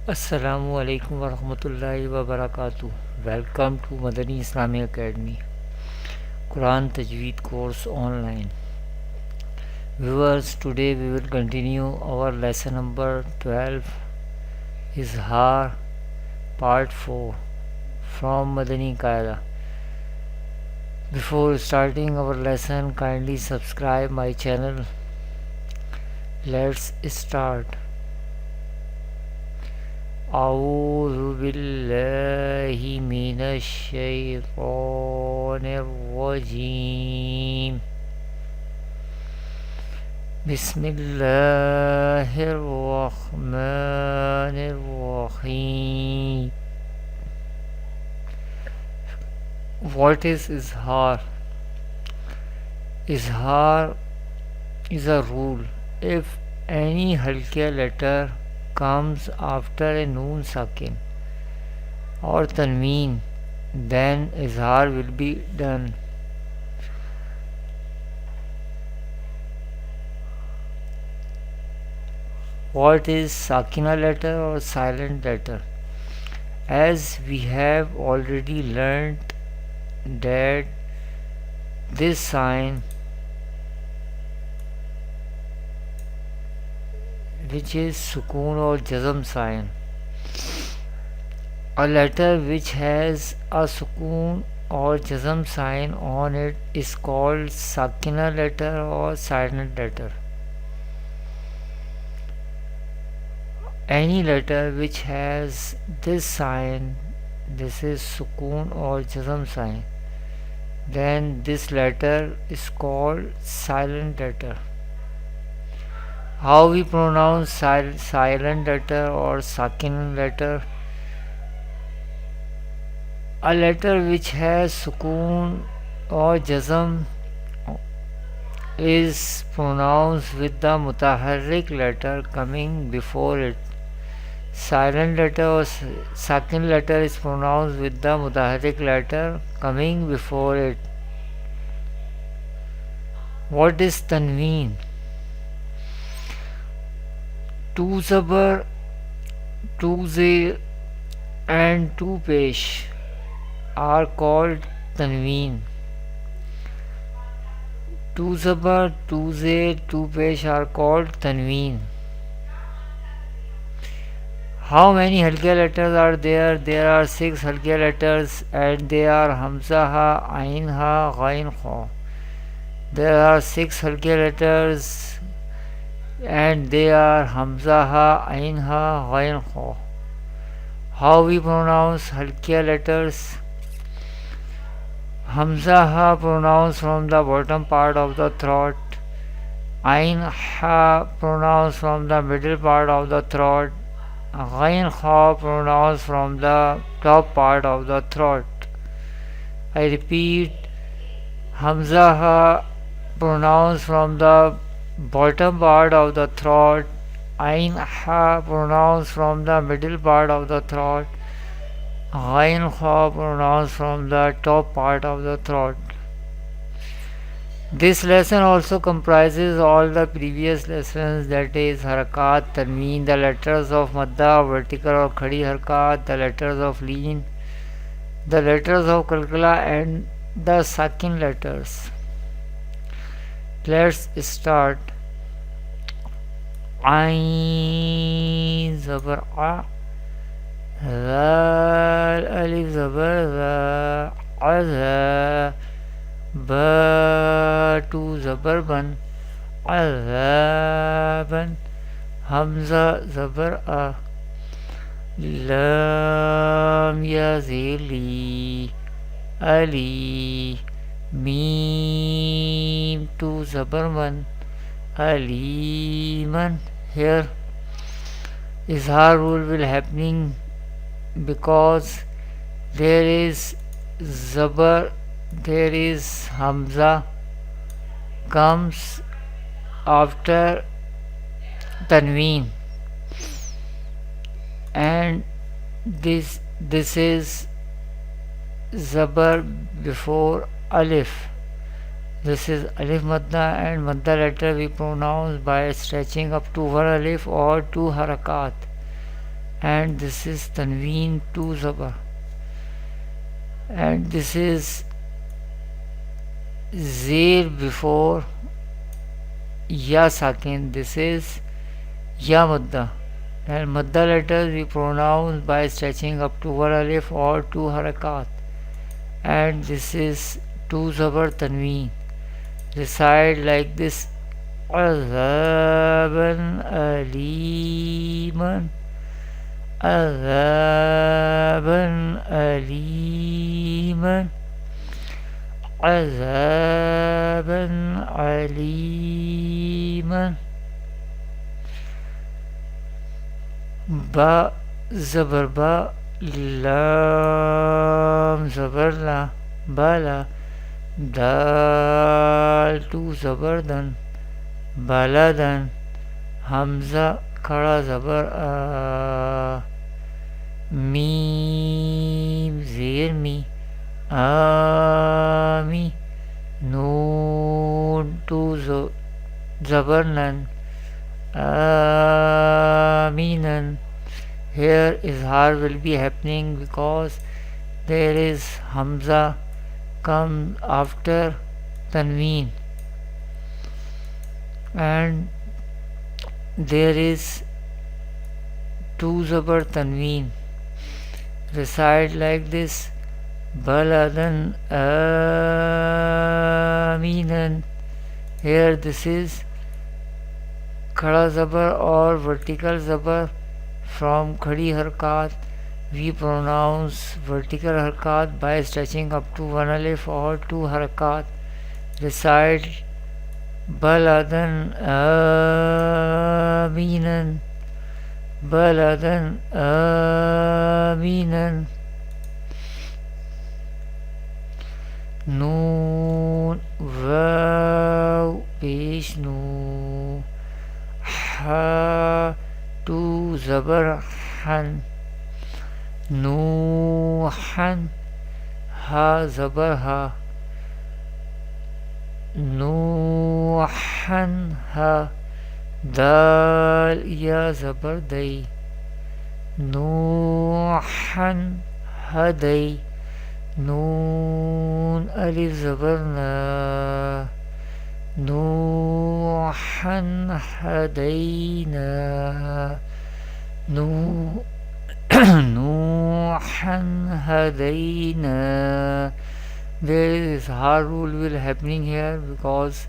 Assalamu alaikum wa rahmatullahi wa barakatuh. Welcome to Madani Islamic Academy Quran Tajweed course online. Viewers, today we will continue our lesson number 12 Izhar part 4 from Madani Qaida. Before starting our lesson, kindly subscribe my channel. Let's start. أعوذ بالله من الشيطان الرجيم بسم الله الرحمن الرحيم. What is Izhar? Izhar is a rule. If any halqa letter comes after a noon sakin or tanween, then izhar will be done. What is sakina letter or silent letter? As we have already learnt that this sign, which is sukoon or jazm sign, a letter which has a sukoon or jazm sign on it is called sakina letter or silent letter. Any letter which has this sign, this is sukoon or jazm sign, then this letter is called silent letter. How we pronounce silent letter or sakin letter? A letter which has sukoon or jazm is pronounced with the mutaharrik letter coming before it. Silent letter or sakin letter is pronounced with the mutaharrik letter coming before it. What is tanween? Two zabar, two zir and two pesh are called tanween. Two zabar, two zir, two pesh are called tanween. How many halqa letters are there? There are 6 halqa letters and they are hamza ha, ain ha, ghain kha. There are 6 halqa letters and they are hamza ha, ain ha, ghain kha. How we pronounce halqa letters? Hamza ha pronounced from the bottom part of the throat. Ain ha pronounced from the middle part of the throat. Ghain kha pronounced from the top part of the throat. I repeat, Hamza ha pronounced from the bottom part of the throat. Ain ha pronounced from the middle part of the throat. Ghain kha pronounced from the top part of the throat. This lesson also comprises all the previous lessons, that is harakat, tanween, the letters of madda, vertical or khadi harakat, the letters of leen, the letters of kalkala and the sakin letters. Let's start. Ain zabar a, zal alif zabar za, azha, ba to zabar ban, azaban, hamza zabar a, lam ya zili, ali, mim to zabar man, aliman. Here izhar rule will happening because there is zabar, there is hamza comes after tanween, and this is zabar before alif. This is alif madda, and madda letter we pronounce by stretching up to one alif or two harakat, and this is tanween 2 zabar, and this is zir before ya sakin, this is ya madda, and madda letters we pronounce by stretching up to one alif or 2 harakat, and this is 2 zabar tanween. Recite like this: azaban aliman, azaban aliman, azaban aliman. Ba zabar ba, lam zabar la, bala, dal 2 zabardan, baladan, hamza khada zabar a, mim zir mi, ami, noon 2 zabarnan, aminan. Here izhar will be happening because there is hamza come after tanween, and there is 2 zabar tanween. Recite like this: baladan aminan. Here this is khada zabar or vertical zabar from khadi harakat. We pronounce vertical harakat by stretching up to one alif or 2 harakat. Recite baladan aminan, baladan aminan. Noon vav pesh nu, ha 2 zabar han, nuhan, ha zabar ha, nuhan ha, dal ya zabar dai, nuhan hadai, noon alif zabar na, nuhan hadaina, nuhan hadaina. There is hard rule will happening here because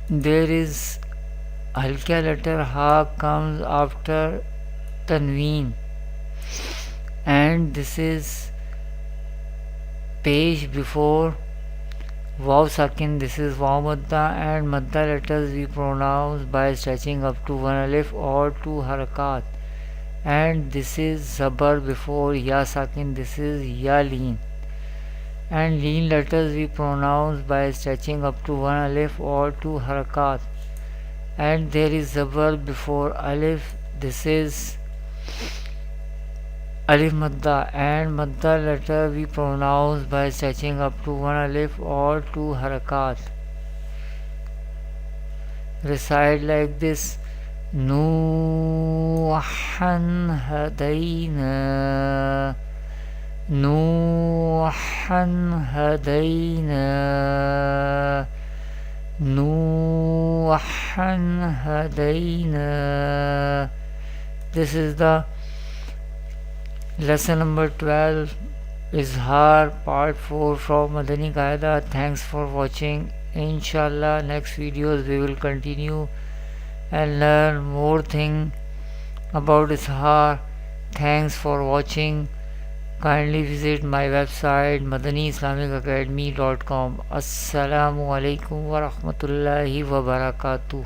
there is halka letter ha comes after tanween, and this is pesh before vav sakin. This is vav madda, and madda letters we pronounce by stretching up to one alif or 2 harakat, and this is zabar before ya sakin. This is ya leen, and leen letters we pronounce by stretching up to one alif or 2 harakat, and there is zabar before alif. This is alif madda, and madda letter we pronounce by stretching up to one alif or 2 harakat. Recite like this: nuhan hadaina, nuhan hadaina, nuhan hadaina. This is the lesson number 12, Izhar part 4 from Madani Qaida. Thanks for watching. Inshallah next videos we will continue and learn more thing about Izhar. Thanks for watching. Kindly visit my website madaniislamicacademy.com. Assalamu alaikum wa rahmatullahi wa barakatuh.